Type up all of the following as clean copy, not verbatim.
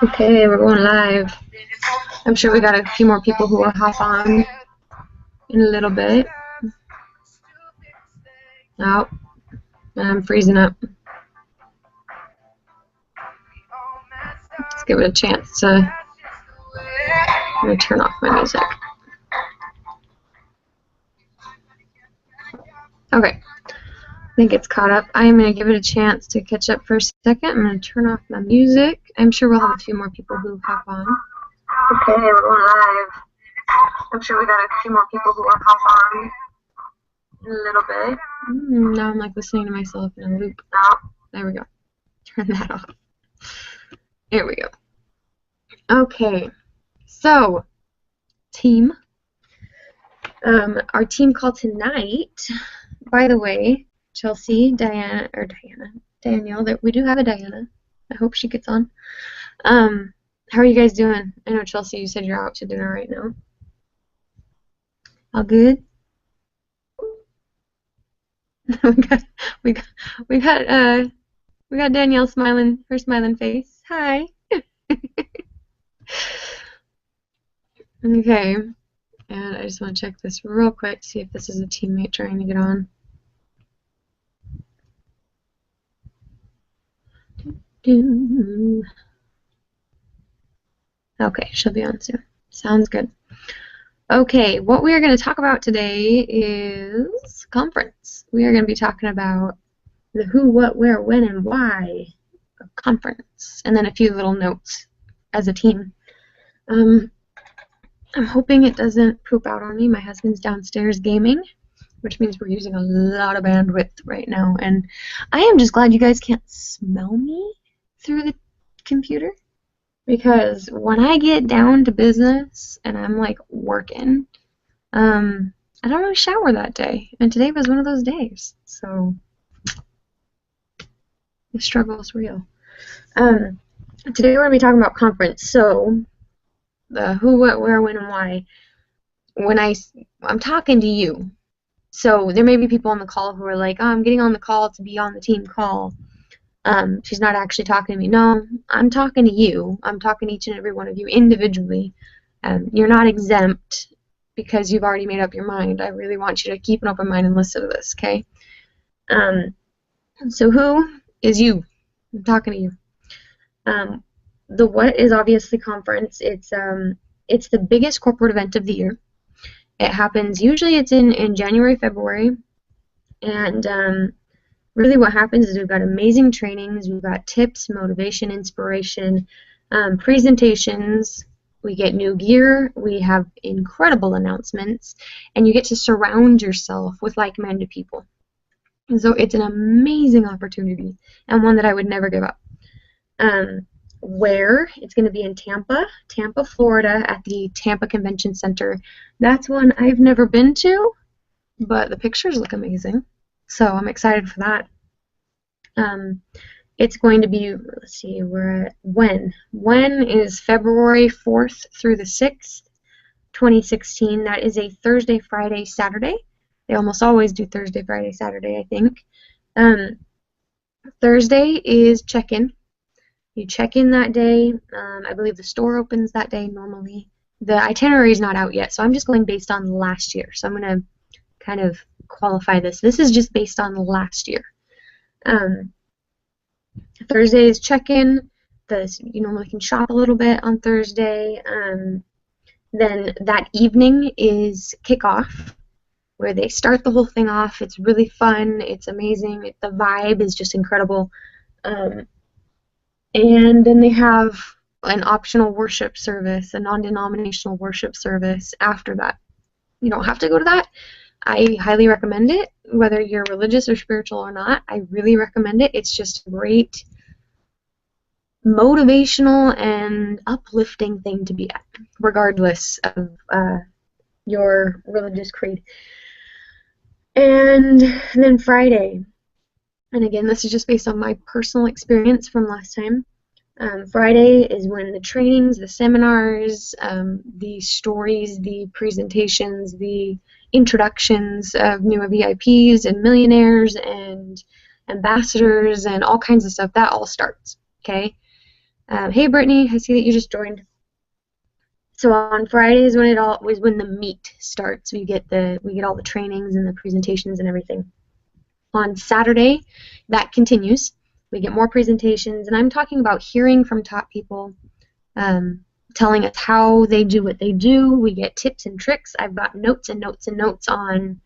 Okay, we're going live. I'm sure we got a few more people who will hop on in a little bit. Oh, I'm freezing up. Let's give it a chance to. I'm going to turn off my music. Okay, I think it's caught up. I'm going to give it a chance to catch up for a second. I'm going to turn off my music. I'm sure we'll have a few more people who hop on. Okay, we're going live. I'm sure we got a few more people who will hop on in a little bit. Now I'm like listening to myself in a loop. Oh, there we go. Turn that off. There we go. Okay, so team. Our team call tonight. By the way, Chelsea, Danielle. That we do have a Diana. I hope she gets on. How are you guys doing? I know Chelsea, you said you're out to dinner right now. All good? we got Danielle smiling, her smiling face. Hi. Okay. And I just want to check this real quick, see if this is a teammate trying to get on. Okay, she'll be on soon. Sounds good. Okay, what we are going to talk about today is conference. We are going to be talking about the who, what, where, when, and why of conference, and then a few little notes as a team. I'm hoping it doesn't poop out on me. My husband's downstairs gaming, which means we're using a lot of bandwidth right now, and I am just glad you guys can't smell me through the computer, because when I get down to business and I'm like working, I don't really shower that day, and today was one of those days, so the struggle is real. Today we're going to be talking about conference, so the who, what, where, when, and why. When I'm talking to you, so there may be people on the call who are like, oh, I'm getting on the call to be on the team call. She's not actually talking to me. No, I'm talking to you. I'm talking to each and every one of you individually. You're not exempt because you've already made up your mind. I really want you to keep an open mind and listen to this, okay? So who is you? I'm talking to you. The what is obviously conference. It's the biggest corporate event of the year. It happens, usually it's in January, February, and really what happens is we've got amazing trainings, we've got tips, motivation, inspiration, presentations, we get new gear, we have incredible announcements, and you get to surround yourself with like-minded people. And so it's an amazing opportunity, and one that I would never give up. Where it's going to be in Tampa, Florida, at the Tampa Convention Center. That's one I've never been to, but the pictures look amazing, so I'm excited for that. It's going to be, let's see, we're at when is February 4th through the 6th, 2016. That is a Thursday, Friday, Saturday. They almost always do Thursday, Friday, Saturday, I think. Thursday is check-in. You check in that day. I believe the store opens that day normally. The itinerary is not out yet, so I'm just going based on last year. So I'm going to kind of qualify this. This is just based on last year. Thursday is check-in. You normally can shop a little bit on Thursday. Then that evening is kickoff, where they start the whole thing off. It's really fun. It's amazing. The vibe is just incredible. And then they have an optional worship service, a non-denominational worship service after that. You don't have to go to that. I highly recommend it, whether you're religious or spiritual or not. I really recommend it. It's just a great motivational and uplifting thing to be at, regardless of your religious creed. And then Friday. And again, this is just based on my personal experience from last time. Friday is when the trainings, the seminars, the stories, the presentations, the introductions of new VIPs and millionaires and ambassadors and all kinds of stuff. That all starts. Okay. Hey Brittany, I see that you just joined. So on Fridays when the meat starts. We get all the trainings and the presentations and everything. On Saturday, that continues. We get more presentations, and I'm talking about hearing from top people, telling us how they do what they do. We get tips and tricks. I've got notes and notes and notes on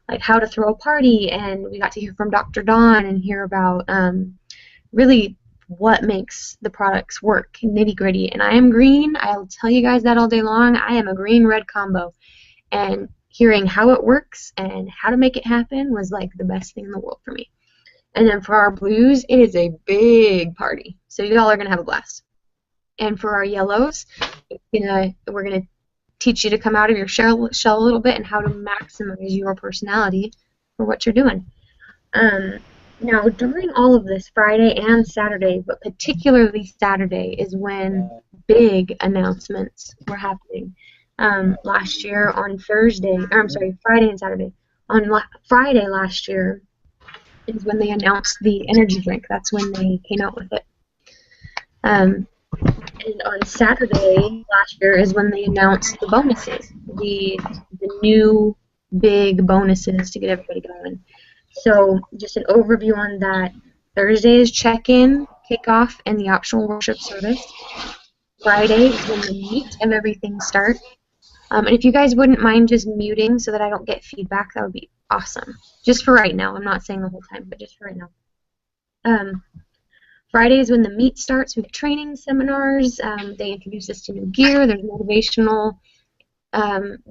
like how to throw a party, and we got to hear from Dr. Dawn and hear about really what makes the products work, nitty gritty. And I am green. I'll tell you guys that all day long. I am a green-red combo. And hearing how it works and how to make it happen was like the best thing in the world for me. And then for our blues, it is a big party. So y'all are going to have a blast. And for our yellows, we're going to teach you to come out of your shell a little bit and how to maximize your personality for what you're doing. Now, during all of this, Friday and Saturday, but particularly Saturday, is when big announcements were happening. Last year on Friday and Saturday. On Friday last year is when they announced the energy drink. That's when they came out with it. And on Saturday last year is when they announced the bonuses, the new big bonuses to get everybody going. So just an overview on that. Thursday is check-in, kickoff, and the optional worship service. Friday is when the meat of everything starts. And if you guys wouldn't mind just muting so that I don't get feedback, that would be awesome. Just for right now. I'm not saying the whole time, but just for right now. Friday is when the meet starts with training seminars. They introduce us to new gear. There's motivational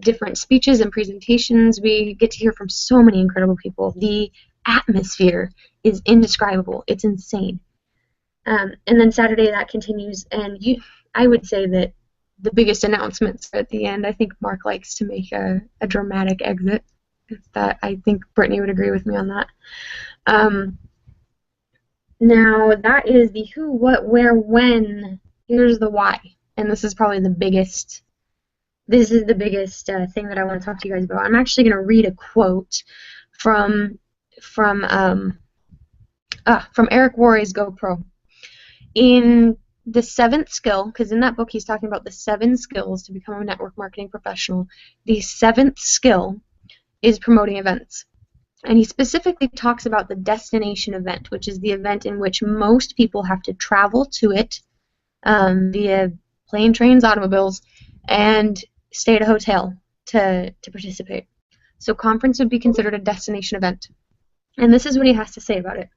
different speeches and presentations. We get to hear from so many incredible people. The atmosphere is indescribable. It's insane. And then Saturday that continues, and I would say that the biggest announcements at the end. I think Mark likes to make a dramatic exit. I think Brittany would agree with me on that. Now that is the who, what, where, when. Here's the why, and this is probably the biggest. This is the biggest thing that I want to talk to you guys about. I'm actually going to read a quote from Eric Worre's GoPro. In the 7th skill, because in that book he's talking about the 7 skills to become a network marketing professional. The 7th skill is promoting events. And he specifically talks about the destination event, which is the event in which most people have to travel to it via plane, trains, automobiles, and stay at a hotel to participate. So conference would be considered a destination event. And this is what he has to say about it.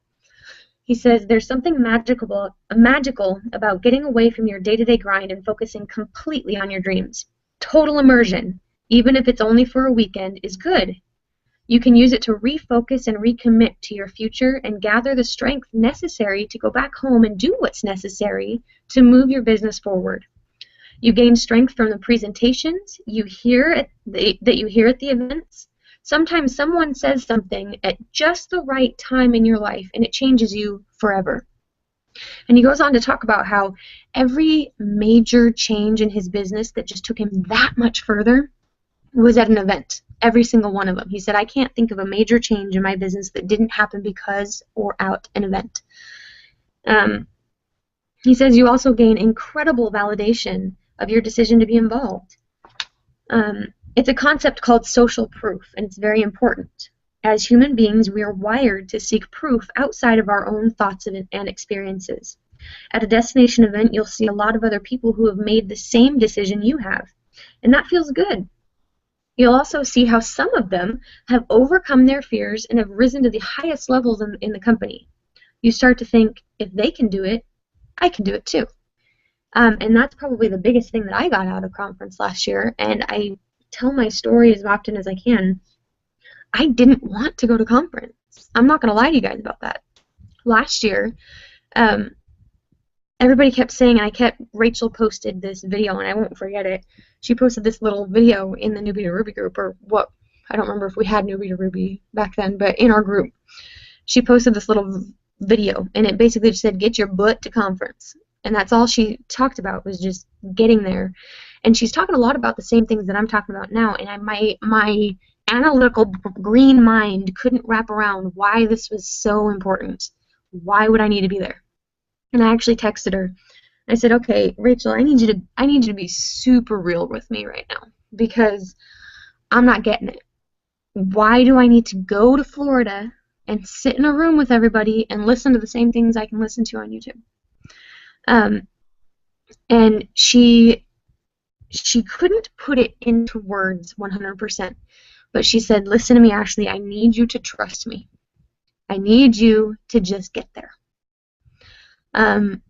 He says, there's something magical about getting away from your day-to-day grind and focusing completely on your dreams. Total immersion, even if it's only for a weekend, is good. You can use it to refocus and recommit to your future and gather the strength necessary to go back home and do what's necessary to move your business forward. You gain strength from the presentations that you hear at the events. Sometimes someone says something at just the right time in your life, and it changes you forever. And he goes on to talk about how every major change in his business that just took him that much further was at an event. Every single one of them. He said, I can't think of a major change in my business that didn't happen because or at an event. He says you also gain incredible validation of your decision to be involved. It's a concept called social proof, and it's very important. As human beings, we are wired to seek proof outside of our own thoughts and experiences. At a destination event, you'll see a lot of other people who have made the same decision you have, and that feels good. You'll also see how some of them have overcome their fears and have risen to the highest levels in the company. You start to think, if they can do it, I can do it too. And that's probably the biggest thing that I got out of conference last year, and I tell my story as often as I can. I didn't want to go to conference. I'm not going to lie to you guys about that. Last year, everybody kept saying, and Rachel posted this video, and I won't forget it. She posted this little video in the Newbie to Ruby group, or what, I don't remember if we had Newbie to Ruby back then, but in our group, she posted this little video, and it basically just said, get your butt to conference. And that's all she talked about, was just getting there. And she's talking a lot about the same things that I'm talking about now, and my analytical green mind couldn't wrap around why this was so important. Why would I need to be there? And I actually texted her. I said, okay, Rachel, I need you to be super real with me right now because I'm not getting it. Why do I need to go to Florida and sit in a room with everybody and listen to the same things I can listen to on YouTube? And she couldn't put it into words 100%, but she said, listen to me, Ashley, I need you to trust me. I need you to just get there. And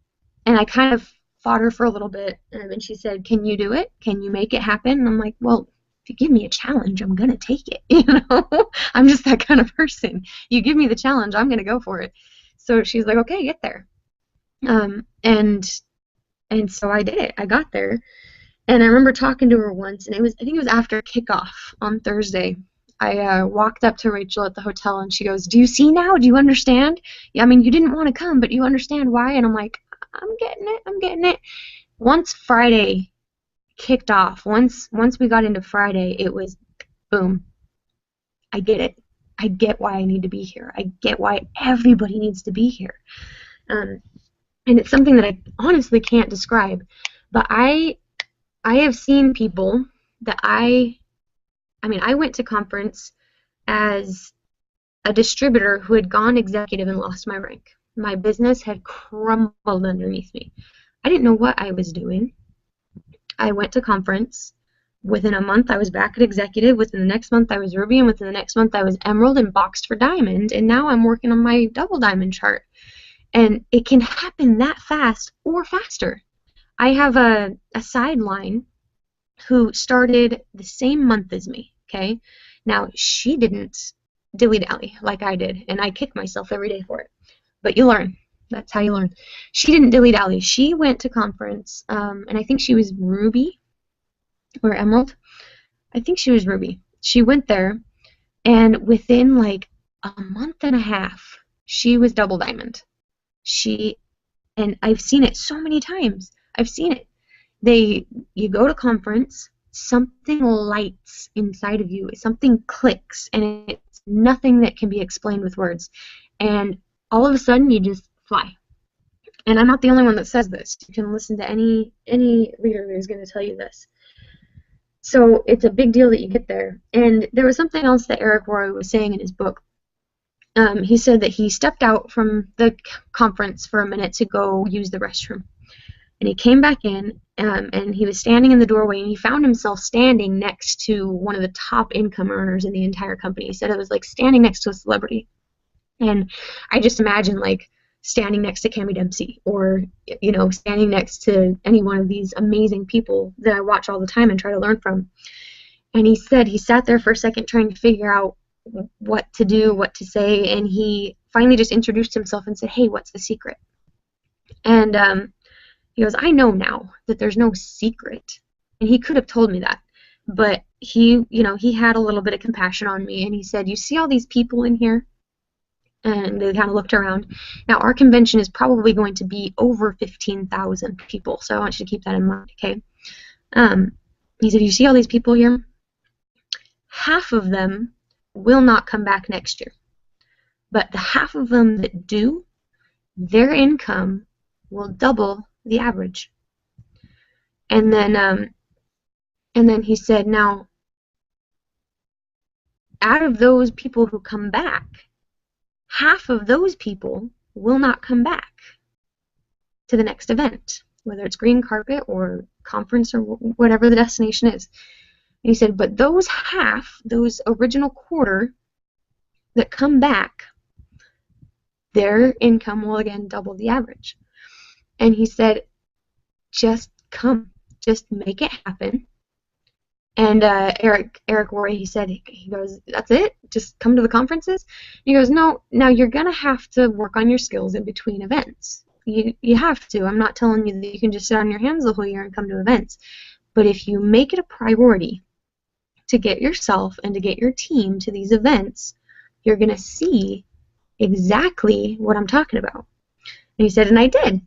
I kind of fought her for a little bit, and she said, can you do it? Can you make it happen? And I'm like, well, if you give me a challenge, I'm going to take it. I'm just that kind of person. You give me the challenge, I'm going to go for it. So she's like, okay, get there. And so I did it. I got there. And I remember talking to her once, and I think it was after kickoff on Thursday. I walked up to Rachel at the hotel, and she goes, do you see now? Do you understand? Yeah, I mean, you didn't want to come, but you understand why? And I'm like, I'm getting it. Once Friday kicked off, once we got into Friday, it was boom. I get it. I get why I need to be here. I get why everybody needs to be here. And it's something that I honestly can't describe, but I have seen people that I went to conference as a distributor who had gone executive and lost my rank. My business had crumbled underneath me. I didn't know what I was doing. I went to conference. Within a month, I was back at executive. Within the next month, I was ruby, and within the next month, I was emerald and boxed for diamond, and now I'm working on my double diamond chart. And it can happen that fast or faster. I have a sideline who started the same month as me, okay? Now, she didn't dilly-dally like I did, and I kick myself every day for it. But you learn. That's how you learn. She didn't dilly-dally. She went to conference, and I think she was ruby or emerald. I think she was ruby. She went there, and within like a month and a half, she was double diamond. And I've seen it so many times. I've seen it. You go to conference, something lights inside of you, something clicks, and it's nothing that can be explained with words. And all of a sudden, you just fly. And I'm not the only one that says this. You can listen to any leader who's going to tell you this. So it's a big deal that you get there. And there was something else that Eric Roy was saying in his book. He said that he stepped out from the conference for a minute to go use the restroom. And he came back in, and he was standing in the doorway, and he found himself standing next to one of the top income earners in the entire company. He said it was like standing next to a celebrity. And I just imagine like standing next to Cammie Dempsey, or standing next to any one of these amazing people that I watch all the time and try to learn from. And he said he sat there for a second trying to figure out what to do, what to say, and he finally just introduced himself and said, hey, what's the secret? And he goes, I know now that there's no secret. And he could have told me that, but he had a little bit of compassion on me, and he said, you see all these people in here? And they kind of looked around. Now, our convention is probably going to be over 15,000 people, so I want you to keep that in mind, okay? He said, you see all these people here? Half of them will not come back next year. But the half of them that do, their income will double the average. And then he said, now, out of those people who come back, half of those people will not come back to the next event, whether it's green carpet or conference or whatever the destination is. And he said, but those half, those original quarter that come back, their income will again double the average. And he said, just come, just make it happen. And Eric Roy, he goes, that's it? Just come to the conferences? He goes, no, now you're going to have to work on your skills in between events. You have to. I'm not telling you that you can just sit on your hands the whole year and come to events. But if you make it a priority to get yourself and to get your team to these events, you're going to see exactly what I'm talking about. And he said, and I did.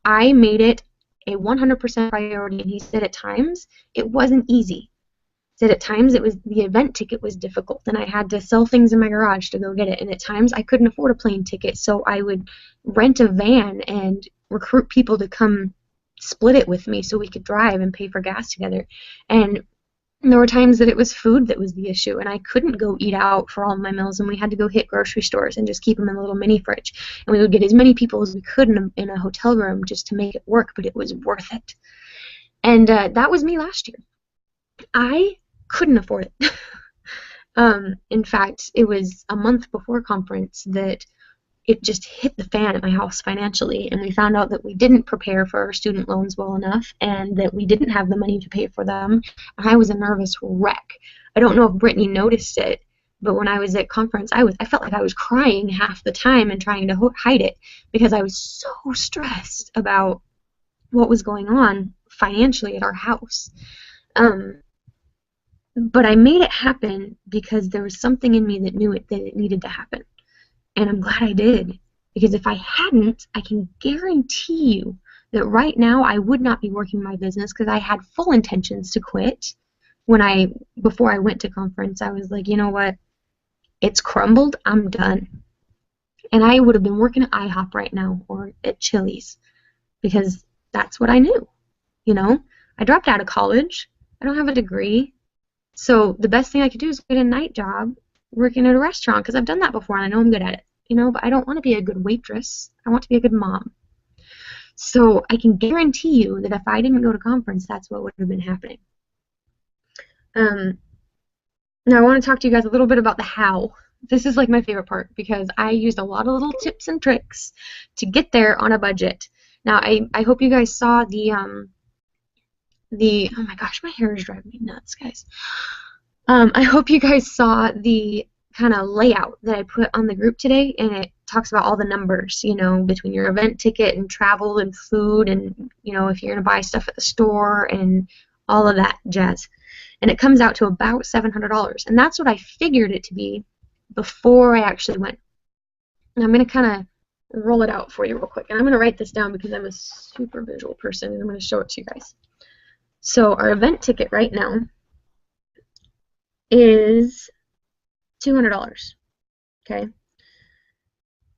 I made it a 100% priority, and he said at times it wasn't easy. said at times it was the event ticket was difficult, and I had to sell things in my garage to go get it. And at times I couldn't afford a plane ticket, so I would rent a van and recruit people to come split it with me so we could drive and pay for gas together. And there were times that it was food that was the issue, and I couldn't go eat out for all of my meals, and we had to go hit grocery stores and just keep them in a little mini fridge. And we would get as many people as we could in a hotel room just to make it work, but it was worth it. And that was me last year. I couldn't afford it. In fact, it was a month before conference that it just hit the fan at my house financially, and we found out that we didn't prepare for our student loans well enough, and that we didn't have the money to pay for them. And I was a nervous wreck. I don't know if Brittany noticed it, but when I was at conference, I felt like I was crying half the time and trying to hide it because I was so stressed about what was going on financially at our house. But I made it happen because there was something in me that knew that it needed to happen. And I'm glad I did, because if I hadn't, I can guarantee you that right now I would not be working my business, because I had full intentions to quit. Before I went to conference, I was like, you know what, it's crumbled, I'm done. And I would have been working at IHOP right now or at Chili's, because that's what I knew. I dropped out of college. I don't have a degree. So the best thing I could do is get a night job working at a restaurant, because I've done that before and I know I'm good at it, but I don't want to be a good waitress. I want to be a good mom. So I can guarantee you that if I didn't go to conference, that's what would have been happening. Now I want to talk to you guys a little bit about the how. This is like my favorite part, because I used a lot of little tips and tricks to get there on a budget. Now I hope you guys saw oh my gosh, my hair is driving me nuts, guys. I hope you guys saw the kind of layout that I put on the group today, and it talks about all the numbers, between your event ticket and travel and food, and, if you're going to buy stuff at the store and all of that jazz. And it comes out to about $700, and that's what I figured it to be before I actually went. And I'm going to kind of roll it out for you real quick, and I'm going to write this down because I'm a super visual person, and I'm going to show it to you guys. So our event ticket right now is $200, okay?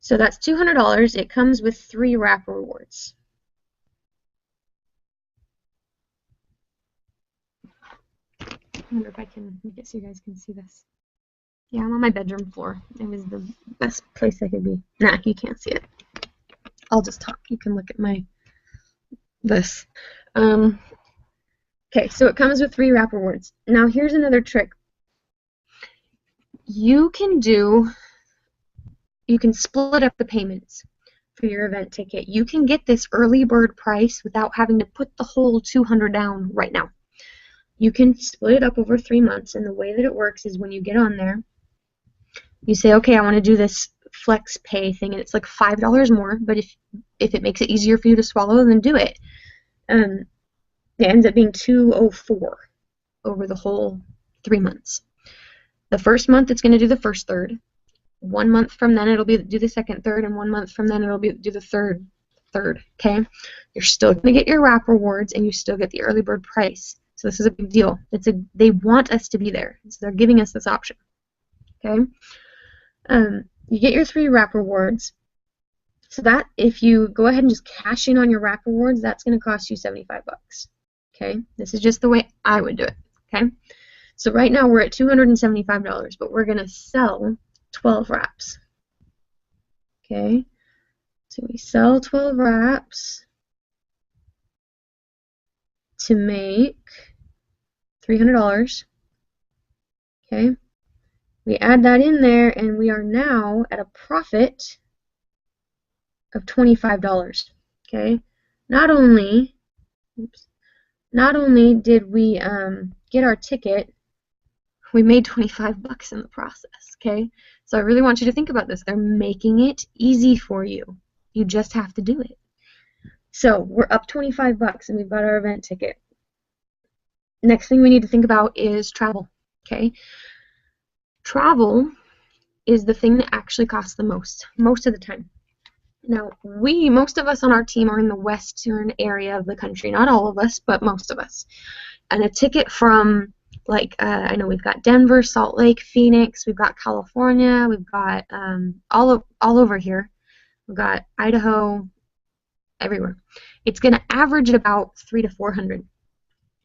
So that's $200. It comes with 3 wrap rewards. I wonder if I can make it so you guys can see this. Yeah, I'm on my bedroom floor. It was the best place I could be. Nah, you can't see it. I'll just talk. You can look at this. Okay, so it comes with 3 wrap rewards. Now here's another trick. You can split up the payments for your event ticket. You can get this early bird price without having to put the whole $200 down right now. You can split it up over 3 months, and the way that it works is when you get on there, you say, okay, I want to do this flex pay thing, and it's like $5 more, but if it makes it easier for you to swallow, then do it. It ends up being $204 over the whole 3 months. The first month it's going to do the first third. 1 month from then it'll do the second third, and 1 month from then it'll do the third. Okay? You're still going to get your wrap rewards, and you still get the early bird price. So this is a big deal. They want us to be there, so they're giving us this option. Okay? You get your 3 wrap rewards. So that if you go ahead and just cash in on your wrap rewards, that's going to cost you $75. Okay? This is just the way I would do it. Okay? So right now we're at $275, but we're going to sell 12 wraps. Okay? So we sell 12 wraps to make $300. Okay? We add that in there, and we are now at a profit of $25. Okay? Not only did we get our ticket, we made $25 in the process. Okay? So I really want you to think about this. They're making it easy for you. You just have to do it. So we're up $25, and we've got our event ticket. Next thing we need to think about is travel. Okay? Travel is the thing that actually costs the most of the time. Now, most of us on our team are in the western area of the country. Not all of us, but most of us. And a ticket from Like I know we've got Denver, Salt Lake, Phoenix, we've got California, we've got all over here. We've got Idaho, everywhere. It's going to average at about 300 to 400.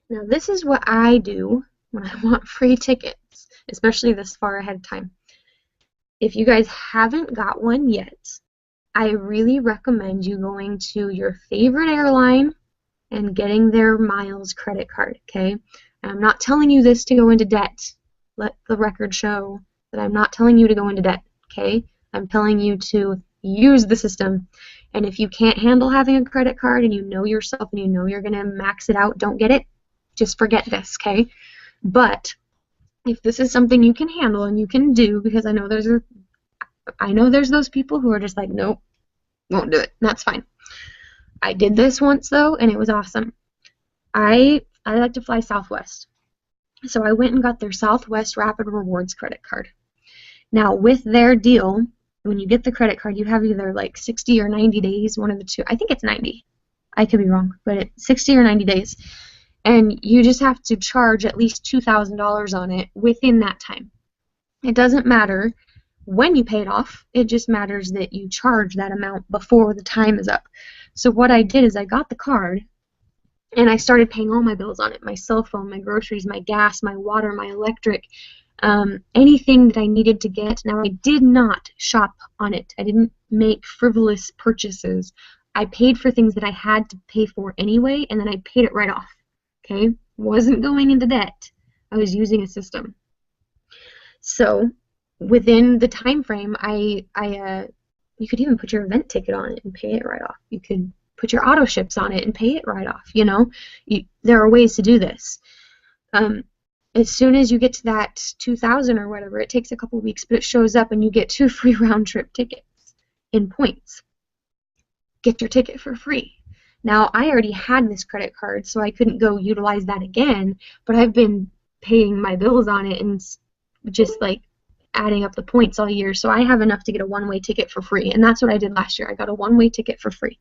Now this is what I do when I want free tickets, especially this far ahead of time. If you guys haven't got one yet, I really recommend you going to your favorite airline and getting their miles credit card, okay? And I'm not telling you this to go into debt. Let the record show that I'm not telling you to go into debt, okay? I'm telling you to use the system. And if you can't handle having a credit card and you know yourself and you know you're going to max it out, don't get it. Just forget this, okay? But if this is something you can handle and you can do, because I know there's those people who are just like, nope, won't do it. That's fine. I did this once though, and it was awesome. I like to fly Southwest. So I went and got their Southwest Rapid Rewards credit card. Now with their deal, when you get the credit card, you have either like 60 or 90 days, one of the two. I think it's 90. I could be wrong, but it's 60 or 90 days. And you just have to charge at least $2,000 on it within that time. It doesn't matter when you pay it off. It just matters that you charge that amount before the time is up. So what I did is I got the card and I started paying all my bills on it. My cell phone, my groceries, my gas, my water, my electric, anything that I needed to get. Now I did not shop on it. I didn't make frivolous purchases. I paid for things that I had to pay for anyway, and then I paid it right off. Okay? Wasn't going into debt. I was using a system. So within the time frame, you could even put your event ticket on it and pay it right off. You could put your auto ships on it and pay it right off. You know, there are ways to do this. As soon as you get to that 2,000 or whatever, it takes a couple weeks, but it shows up and you get 2 free round trip tickets in points. Get your ticket for free. Now, I already had this credit card, so I couldn't go utilize that again, but I've been paying my bills on it and just like adding up the points all year, so I have enough to get a one-way ticket for free, and that's what I did last year. I got a one-way ticket for free.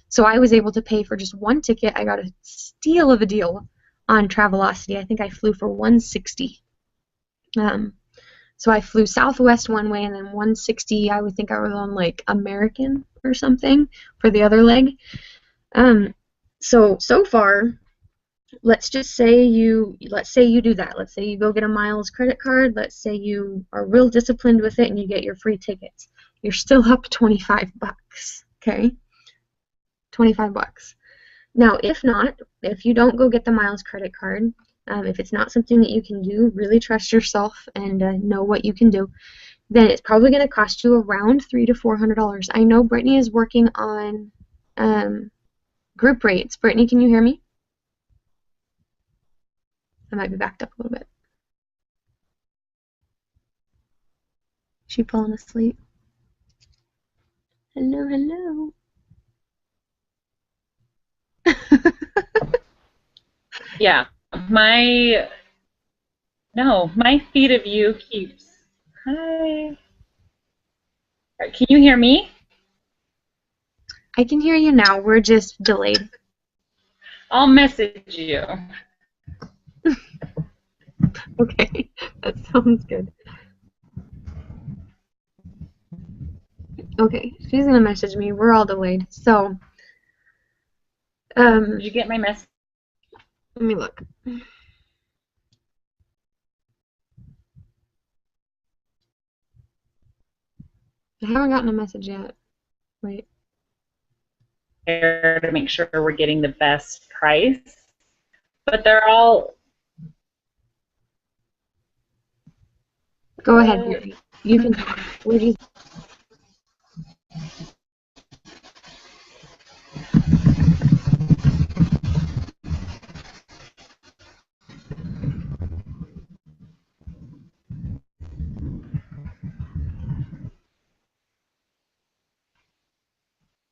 So I was able to pay for just one ticket. I got a steal of a deal on Travelocity. I think I flew for $160. So I flew Southwest one way and then $160. I would think I was on like American or something for the other leg. So far, let's say you do that. Let's say you go get a miles credit card. Let's say you are real disciplined with it and you get your free tickets. You're still up $25, okay? $25. Now, if you don't go get the miles credit card, if it's not something that you can do, really trust yourself and know what you can do, then it's probably going to cost you around $300 to $400. I know Brittany is working on group rates. Brittany, can you hear me? I might be backed up a little bit. Is she falling asleep? Hello, hello. Yeah, my feed of you keeps. Hi. Can you hear me? I can hear you now. We're just delayed. I'll message you. Okay, that sounds good. Okay, she's gonna message me. We're all delayed. So, Did you get my message? let me look. I haven't gotten a message yet. Wait. To make sure we're getting the best price, but they're all. Go ahead, Brittany. You can talk. Where do you?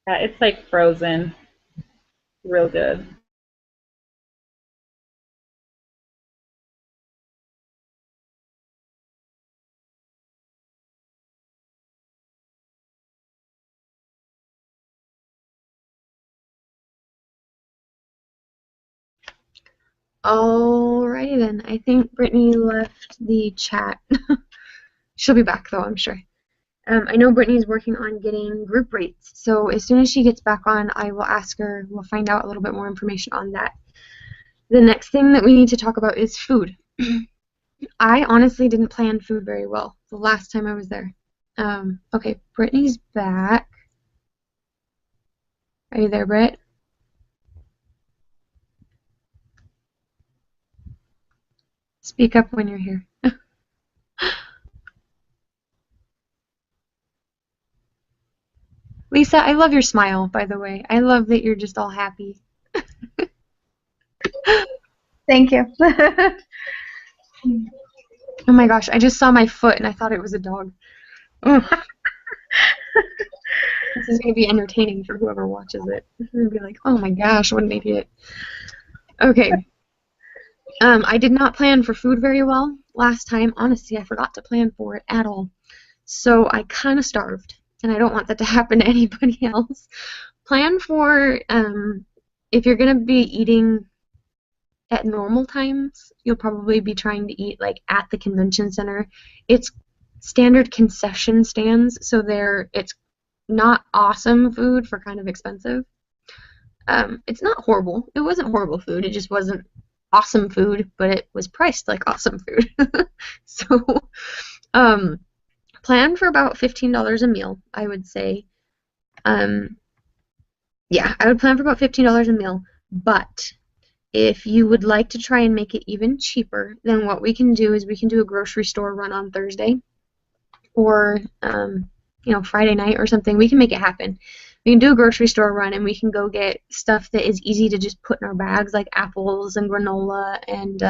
Yeah, it's like frozen. Real good. Alrighty then. I think Brittany left the chat. She'll be back though, I'm sure. I know Brittany's working on getting group rates, so as soon as she gets back on, I will ask her. We'll find out a little bit more information on that. The next thing that we need to talk about is food. I honestly didn't plan food very well the last time I was there. Okay, Brittany's back. Are you there, Britt? Speak up when you're here. Lisa, I love your smile, by the way. I love that you're just all happy. Thank you. Oh my gosh, I just saw my foot and I thought it was a dog. Ugh. This is going to be entertaining for whoever watches it. They're going to be like, oh my gosh, what an idiot. Okay. I did not plan for food very well last time. Honestly, I forgot to plan for it at all. So I kind of starved, and I don't want that to happen to anybody else. Plan for, if you're going to be eating at normal times, you'll probably be trying to eat like at the convention center. It's standard concession stands, so it's not awesome food for kind of expensive. It's not horrible. It wasn't horrible food. It just wasn't awesome food, but it was priced like awesome food. So, plan for about $15 a meal, I would say. Yeah, I would plan for about $15 a meal, but if you would like to try and make it even cheaper, then what we can do is we can do a grocery store run on Thursday or Friday night or something. We can make it happen. We can do a grocery store run and we can go get stuff that is easy to just put in our bags, like apples and granola and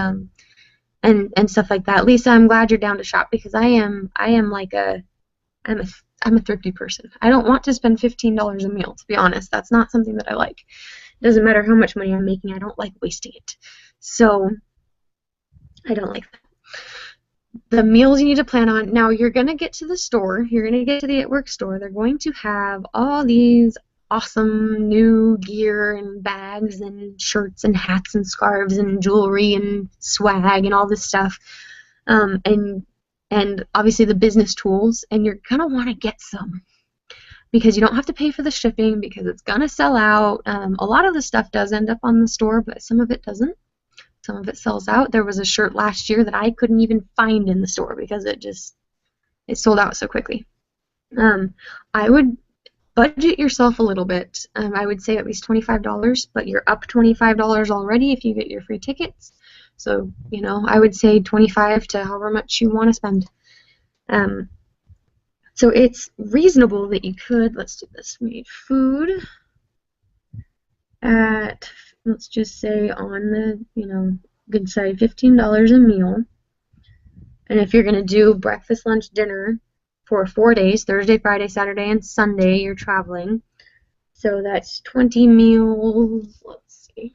stuff like that. Lisa, I'm glad you're down to shop because I'm a thrifty person. I don't want to spend $15 a meal, to be honest. That's not something that I like. It doesn't matter how much money I'm making, I don't like wasting it. So I don't like that. The meals you need to plan on. Now you're going to get to the store, you're going to get to the At Work store. They're going to have all these awesome new gear and bags and shirts and hats and scarves and jewelry and swag and all this stuff. And obviously the business tools, and you're going to want to get some because you don't have to pay for the shipping because it's going to sell out. A lot of the stuff does end up on the store, but some of it doesn't. Some of it sells out. There was a shirt last year that I couldn't even find in the store because it sold out so quickly. I would budget yourself a little bit. I would say at least $25, but you're up $25 already if you get your free tickets. So, I would say $25 to however much you want to spend. So it's reasonable that you could, let's do this, we need food at, let's just say on the, good side, $15 a meal. And if you're going to do breakfast, lunch, dinner for 4 days, Thursday, Friday, Saturday, and Sunday, you're traveling. So that's 20 meals, let's see.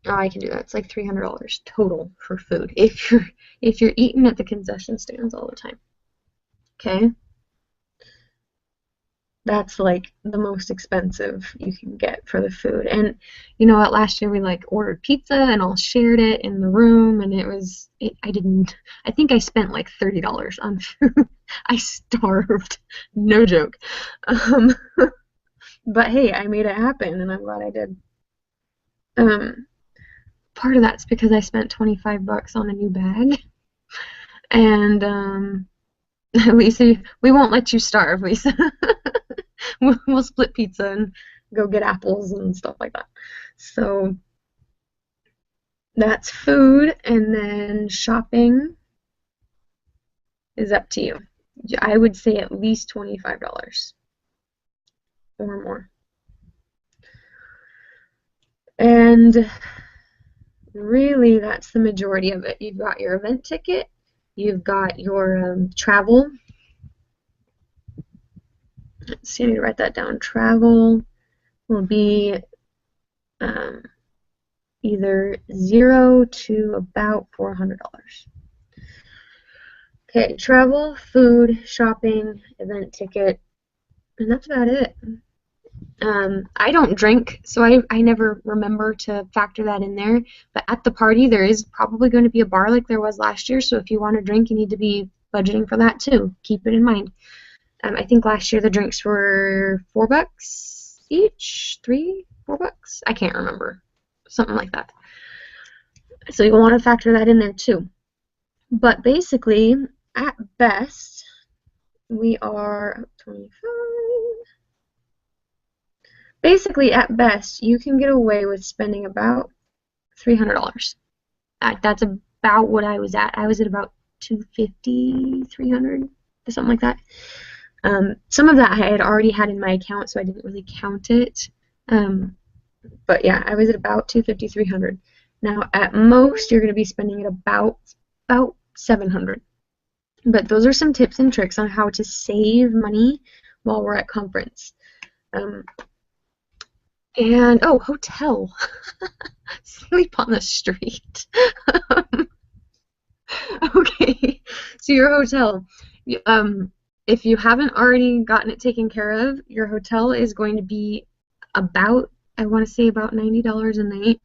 Oh, I can do that. It's like $300 total for food if you're eating at the concession stands all the time. Okay? That's like the most expensive you can get for the food. And you know what? Last year we ordered pizza and all shared it in the room, and I think I spent like $30 on food. I starved. No joke. But hey, I made it happen, and I'm glad I did. Part of that's because I spent $25 on a new bag, and Lisa, we won't let you starve, Lisa. We'll split pizza and go get apples and stuff like that. So that's food, and then shopping is up to you. I would say at least $25 or more. And really, that's the majority of it. You've got your event ticket, you've got your travel. Let's see, I need to write that down. Travel will be either $0 to about $400. Okay, travel, food, shopping, event ticket, and that's about it. I don't drink, so I never remember to factor that in there. But at the party, there is probably going to be a bar like there was last year, so if you want to drink, you need to be budgeting for that too. Keep it in mind. I think last year the drinks were $4 each, $4. I can't remember, something like that. So you'll want to factor that in there too. But basically, at best, we are 25. Basically, at best, you can get away with spending about $300. That's about what I was at. I was at about 250, 300, something like that. Some of that I had already had in my account, so I didn't really count it. But yeah, I was at about 250, 300. Now, at most, you're going to be spending at about 700. But those are some tips and tricks on how to save money while we're at conference. And, oh, hotel. Sleep on the street. Okay, so your hotel. If you haven't already gotten it taken care of, your hotel is going to be about, I want to say about $90 a night.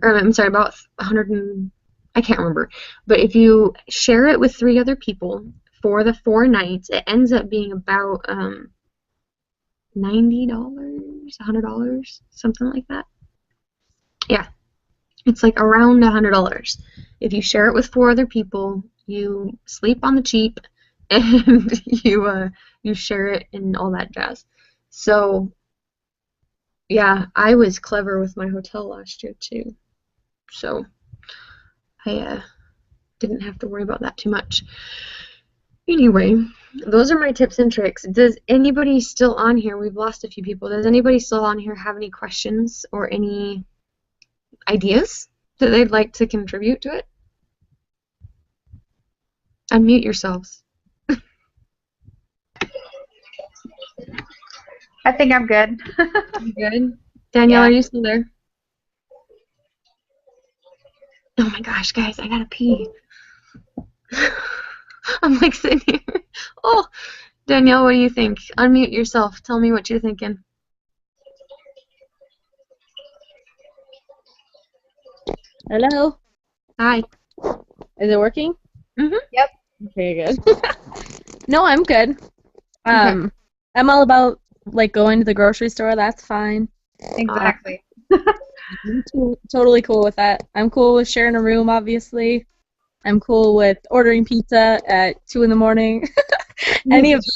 Or, I'm sorry, about 100 and, I can't remember. But if you share it with 3 other people for the 4 nights, it ends up being about $90, $100, something like that. Yeah, it's like around $100. If you share it with 4 other people, you sleep on the cheap, and you share it and all that jazz. So yeah, I was clever with my hotel last year too. So I didn't have to worry about that too much. Anyway, those are my tips and tricks. Does anybody still on here? We've lost a few people. Does anybody still on here have any questions or any ideas that they'd like to contribute to it? Unmute yourselves. I think I'm good. You good? Danielle, Yeah. are you still there? Oh my gosh, guys, I gotta pee. I'm like sitting here. Oh, Danielle, what do you think? Unmute yourself. Tell me what you're thinking. Hello? Hi. Is it working? Mhm. Yep. Okay, good. No, I'm good. Okay. I'm all about like going to the grocery store. That's fine. Exactly. I'm totally cool with that. I'm cool with sharing a room, obviously. I'm cool with ordering pizza at 2 in the morning. Any of it.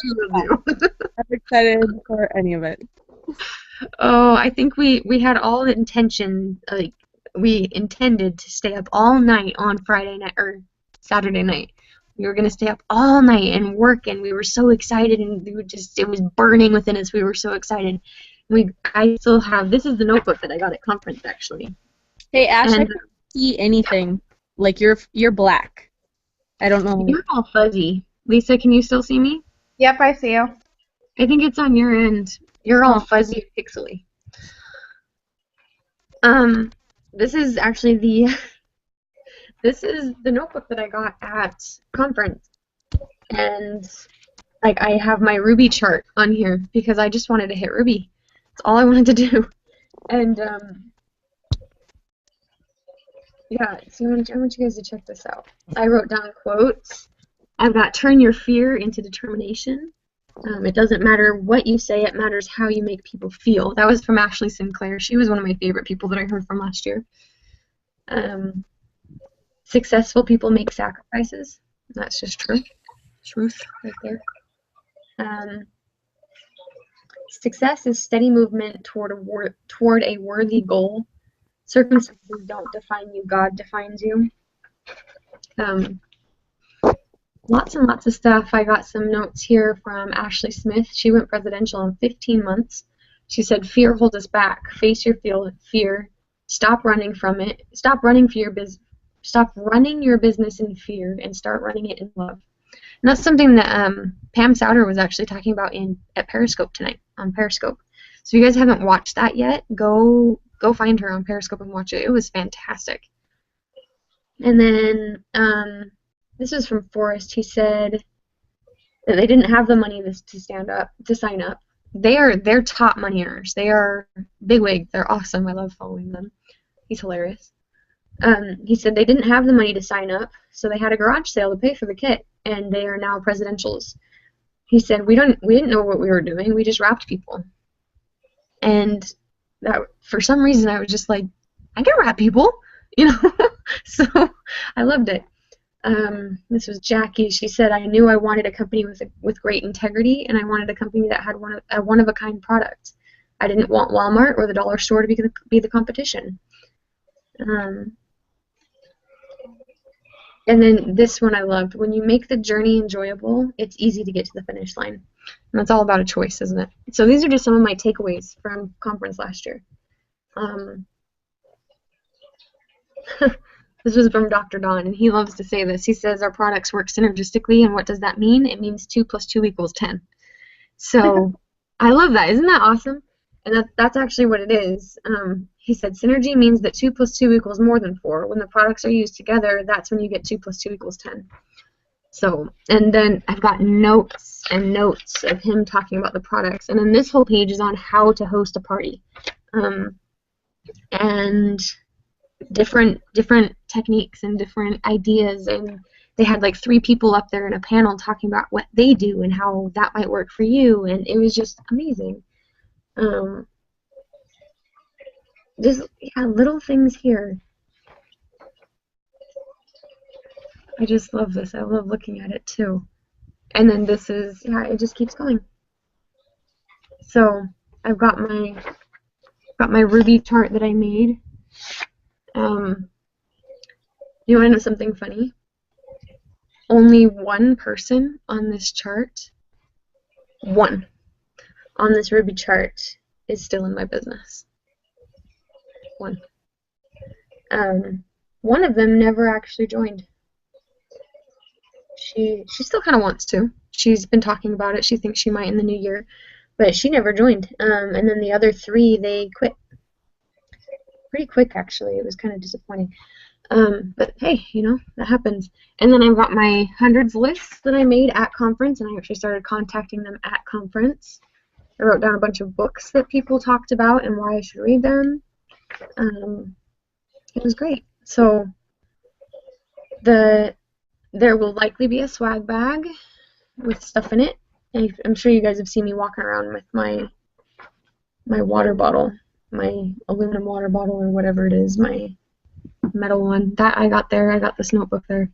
I'm excited for any of it. Oh, I think we had all the intention, like we intended to stay up all night on Friday night or Saturday night. We were gonna stay up all night and work, and we were so excited, and it was burning within us. We were so excited. I still have, this is the notebook that I got at conference actually. Hey, Ash, I And can't see anything. Like you're black. I don't know. you're all fuzzy. Lisa, can you still see me? Yep, I see you. I think it's on your end. You're all Oh. fuzzy and pixely. This is actually this is the notebook that I got at conference. And like I have my Ruby chart on here because I just wanted to hit Ruby. That's all I wanted to do. And yeah, so I want you guys to check this out. I wrote down quotes. I've got turn your fear into determination. It doesn't matter what you say, it matters how you make people feel. That was from Ashley Sinclair. She was one of my favorite people that I heard from last year. Successful people make sacrifices. That's just true. Truth right there. Success is steady movement toward a worthy goal. Circumstances don't define you, God defines you. Lots and lots of stuff. I got some notes here from Ashley Smith. She went presidential in 15 months. She said, fear holds us back. Face your fear. Stop running from it. Stop running your business in fear and start running it in love. And that's something that Pam Souter was actually talking about at Periscope tonight, on Periscope. So if you guys haven't watched that yet, go find her on Periscope and watch it. It was fantastic. And then this is from Forrest. He said that they didn't have the money to sign up. they're top money earners. They are bigwig. They're awesome. I love following them. He's hilarious. He said they didn't have the money to sign up, so they had a garage sale to pay for the kit, and they are now presidentials. He said we didn't know what we were doing. We just wrapped people, and that for some reason I was just like, I can wrap people, you know. So I loved it. This was Jackie. She said, I knew I wanted a company with great integrity, and I wanted a company that had a one-of-a-kind product. I didn't want Walmart or the dollar store to be the competition. And then this one I loved. When you make the journey enjoyable, it's easy to get to the finish line. And that's all about a choice, isn't it? So these are just some of my takeaways from conference last year. This was from Dr. Don, and he loves to say this. He says our products work synergistically, and what does that mean? It means 2 + 2 = 10. So I love that. Isn't that awesome? And that's actually what it is. He said synergy means that 2 + 2 = more than 4. When the products are used together, that's when you get 2 + 2 = 10. So, and then I've got notes and notes of him talking about the products. And then this whole page is on how to host a party. And different techniques and different ideas, and they had like 3 people up there in a panel talking about what they do and how that might work for you, and it was just amazing. Just little things here. I just love this. I love looking at it too. And then this is, it just keeps going. So I've got my Ruby chart that I made. You want to know something funny? Only one person on this chart, on this Ruby chart, is still in my business. One. One of them never actually joined. She still kind of wants to. She's been talking about it. She thinks she might in the new year, but she never joined. And then the other 3, they quit. Pretty quick, actually. It was kind of disappointing. But hey, that happens. And then I've got my hundreds list that I made at conference, and I actually started contacting them at conference. I wrote down a bunch of books that people talked about and why I should read them. It was great. So there will likely be a swag bag with stuff in it. And I'm sure you guys have seen me walking around with my water bottle, my aluminum water bottle or whatever it is, my metal one. That I got there. I got this notebook there.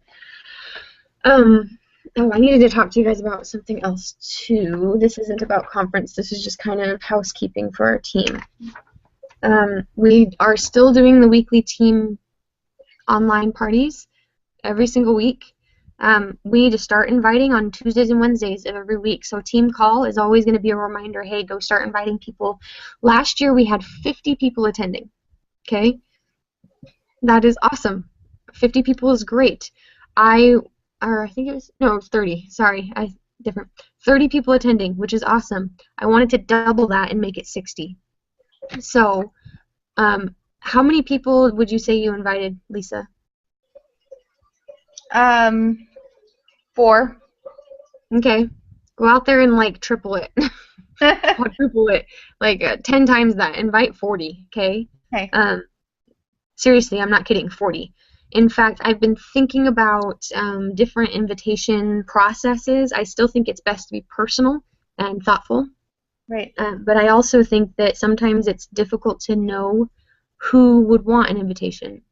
I needed to talk to you guys about something else too. This isn't about conference. This is just kind of housekeeping for our team. We are still doing the weekly team online parties every single week. We need to start inviting on Tuesdays and Wednesdays of every week. So team call is always going to be a reminder, hey, go start inviting people. Last year we had 50 people attending. Okay? That is awesome. 50 people is great. I think it was 30. Sorry, 30 people attending, which is awesome. I wanted to double that and make it 60. So, how many people would you say you invited, Lisa? 4. Okay. Go out there and triple it. Quadruple it. 10 times that. Invite 40, okay? Okay. Seriously, I'm not kidding, 40. In fact, I've been thinking about different invitation processes. I still think it's best to be personal and thoughtful. Right. But I also think that sometimes it's difficult to know who would want an invitation.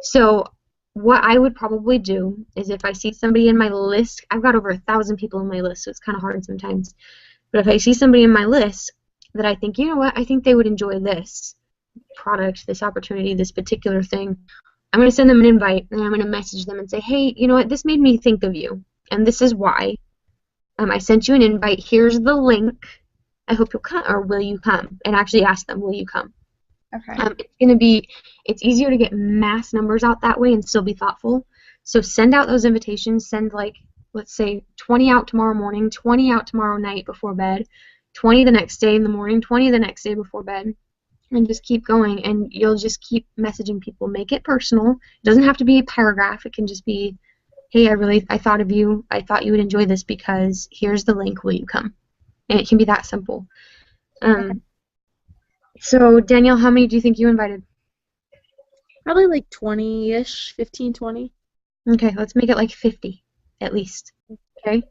So what I would probably do is if I see somebody in my list, I've got over 1,000 people in my list, so it's kind of hard sometimes. But if I see somebody in my list that I think, you know what, I think they would enjoy this product, this opportunity, this particular thing, I'm going to send them an invite, and I'm going to message them and say, hey, you know what, this made me think of you, and this is why. I sent you an invite. Here's the link. I hope you'll come, or will you come? And actually ask them, will you come? Okay. It's easier to get mass numbers out that way and still be thoughtful. So send out those invitations. Send let's say 20 out tomorrow morning, 20 out tomorrow night before bed, 20 the next day in the morning, 20 the next day before bed. And just keep going, and you'll just keep messaging people. Make it personal. It doesn't have to be a paragraph. It can just be, hey, I thought of you. I thought you would enjoy this because here's the link. Will you come? And it can be that simple. So Danielle, how many do you think you invited? Probably like 20-ish, 15, 20. Okay, let's make it like 50 at least. Okay.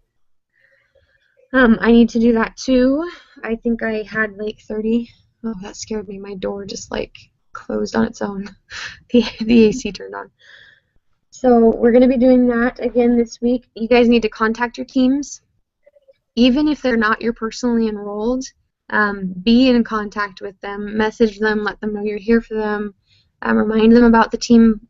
I need to do that too. I think I had like 30. Oh, that scared me. My door just like closed on its own. The AC turned on. So we're going to be doing that again this week. You guys need to contact your teams. Even if they're not your personally enrolled, be in contact with them, message them, let them know you're here for them, remind them about the team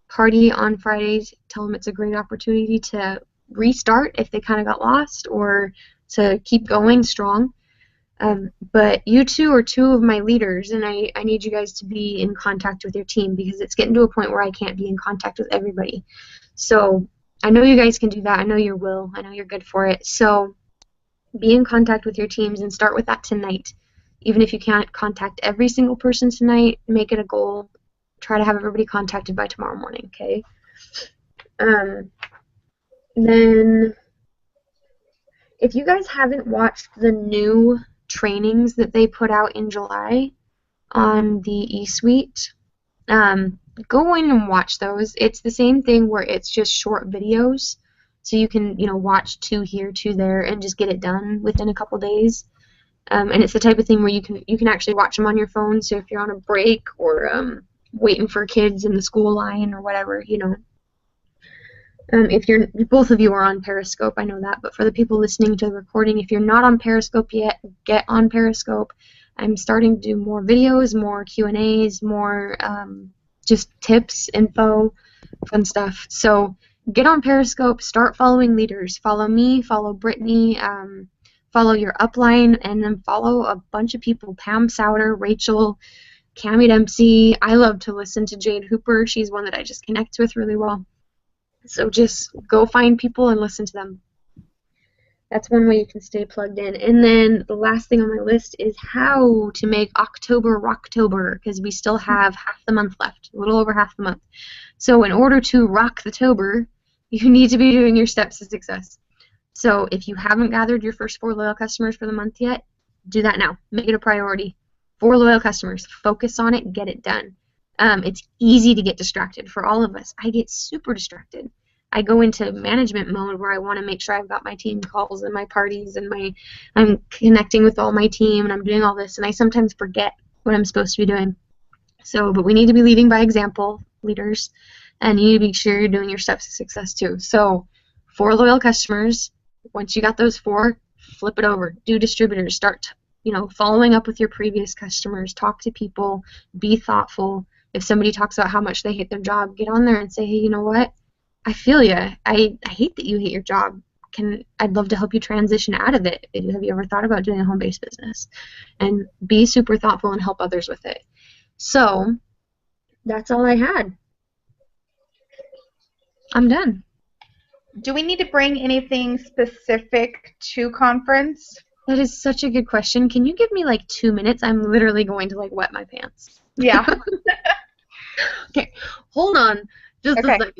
party on Fridays, tell them it's a great opportunity to restart if they kind of got lost or to keep going strong. But you two are two of my leaders, and I need you guys to be in contact with your team because it's getting to a point where I can't be in contact with everybody. So I know you guys can do that. I know you will. I know you're good for it. So be in contact with your teams and start with that tonight. Even if you can't contact every single person tonight, make it a goal. Try to have everybody contacted by tomorrow morning, okay? Then, if you guys haven't watched the new trainings that they put out in July on the eSuite, go in and watch those. It's the same thing where it's just short videos, so you can watch 2 here, 2 there, and just get it done within a couple days. And it's the type of thing where you can actually watch them on your phone. So if you're on a break or waiting for kids in the school line or whatever, if you're both of you are on Periscope, I know that, but for the people listening to the recording, if you're not on Periscope yet, get on Periscope. I'm starting to do more videos, more Q&As, more just tips, info, fun stuff. So get on Periscope, start following leaders. Follow me, follow Brittany, follow your upline, and then follow a bunch of people, Pam Souter, Rachel, Cami Dempsey. I love to listen to Jade Hooper. She's one that I just connect with really well. So just go find people and listen to them. That's one way you can stay plugged in. And then the last thing on my list is how to make October Rocktober, because we still have half the month left, a little over half the month. So in order to rock the Tober, you need to be doing your steps to success. So if you haven't gathered your first 4 loyal customers for the month yet, do that now. Make it a priority. 4 loyal customers. Focus on it. Get it done. It's easy to get distracted for all of us. I get super distracted. I go into management mode where I want to make sure I've got my team calls and my parties and I'm connecting with all my team and I'm doing all this, and I sometimes forget what I'm supposed to be doing. So, but we need to be leading by example, leaders, and you need to be sure you're doing your steps to success too. So 4 loyal customers. Once you got those 4, flip it over. Do distributors. Start following up with your previous customers. Talk to people. Be thoughtful. If somebody talks about how much they hate their job, get on there and say, hey, you know what? I feel you. I hate that you hate your job. I'd love to help you transition out of it. Have you ever thought about doing a home-based business? And be super thoughtful and help others with it. So that's all I had. I'm done. Do we need to bring anything specific to conference? That is such a good question. Can you give me like 2 minutes? I'm literally going to wet my pants. Yeah. Okay, hold on just a second.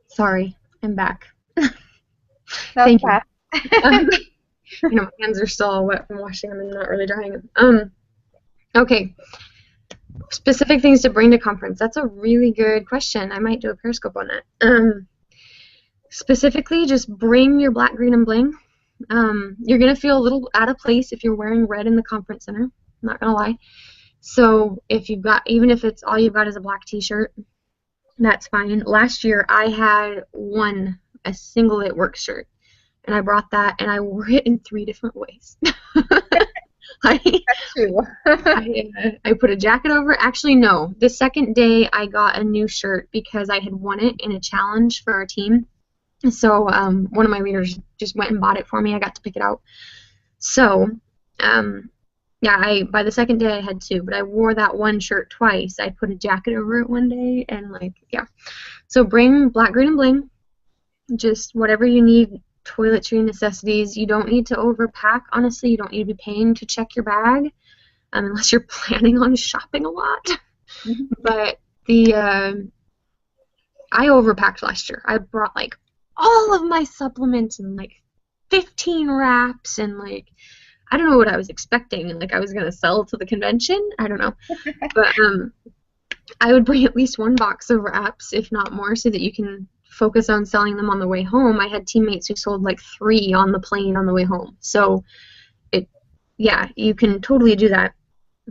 Sorry, I'm back. Thank you. My hands are still all wet from washing them and not really drying them. Okay. Specific things to bring to conference. That's a really good question. I might do a Periscope on that. Specifically, just bring your black, green, and bling. You're going to feel a little out of place if you're wearing red in the conference center. I'm not going to lie. So if you've got, even if it's all you've got is a black t-shirt, that's fine. Last year, I had a single It Works shirt, and I brought that, and I wore it in 3 different ways. I put a jacket over it. Actually, no. The second day, I got a new shirt because I had won it in a challenge for our team. So one of my leaders just went and bought it for me. I got to pick it out. So, yeah, by the second day I had 2, but I wore that one shirt twice. I put a jacket over it one day, and yeah. So bring black, green, and bling. Just whatever you need, toiletry necessities. You don't need to overpack. Honestly, you don't need to be paying to check your bag unless you're planning on shopping a lot. But I overpacked last year. I brought all of my supplements and 15 wraps and I don't know what I was expecting, and I was gonna sell to the convention. I don't know, but I would bring at least 1 box of wraps, if not more, so that you can focus on selling them on the way home. I had teammates who sold 3 on the plane on the way home. So yeah, you can totally do that,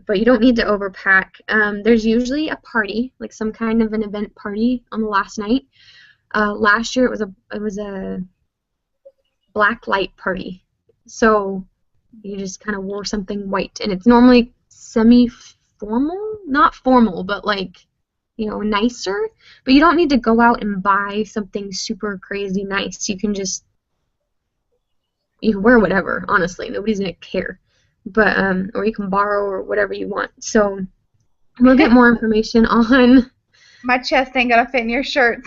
but you don't need to overpack. There's usually a party, some kind of an event party on the last night. Last year it was a black light party, so you just kind of wore something white, and it's normally semi-formal, not formal, but nicer. But you don't need to go out and buy something super crazy nice. You can wear whatever. Honestly, nobody's gonna care. But or you can borrow or whatever you want. So we'll get more information on. My chest ain't gonna fit in your shirt.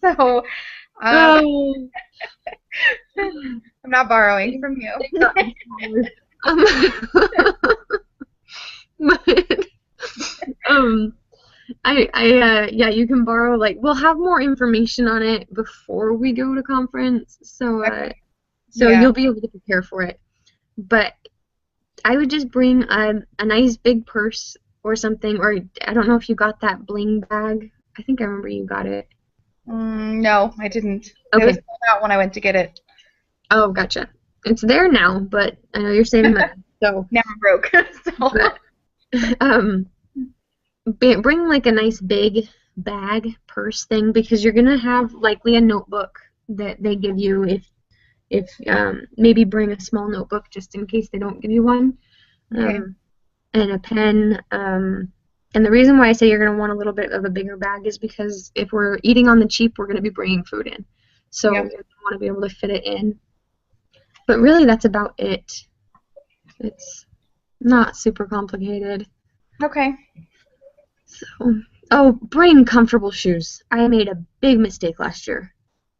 So, I'm not borrowing from you. Yeah, you can borrow. We'll have more information on it before we go to conference, so you'll be able to prepare for it. But I would just bring a nice big purse or something, or I don't know if you got that bling bag. I think I remember you got it. No, I didn't. Okay. It was sold out when I went to get it. Oh, gotcha. It's there now, but I know you're saving money. So now I'm broke. bring a nice big bag purse thing, because you're gonna have likely a notebook that they give you. If maybe bring a small notebook just in case they don't give you one. Okay. And a pen. And the reason why I say you're going to want a little bit of a bigger bag is because if we're eating on the cheap, we're going to be bringing food in. So Yep. we want to be able to fit it in. But really, that's about it. It's not super complicated. Okay. So, bring comfortable shoes. I made a big mistake last year.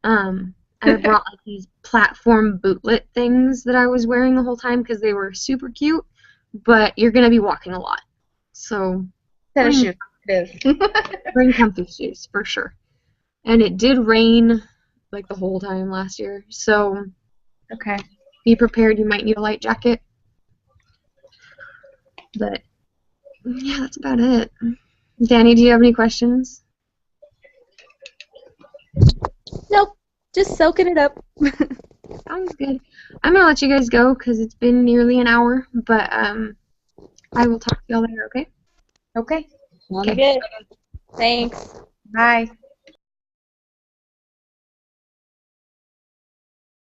I brought these platform bootlet things that I was wearing the whole time because they were super cute, but you're going to be walking a lot. So Set of shoes. It is. bring comfy shoes for sure. And it did rain the whole time last year, so Okay. be prepared. You might need a light jacket. But yeah, that's about it. Danny, do you have any questions? Nope. Just soaking it up. Sounds good. I'm gonna let you guys go because it's been nearly an hour, but I will talk to y'all later, okay? Okay. Okay. Thanks. Bye.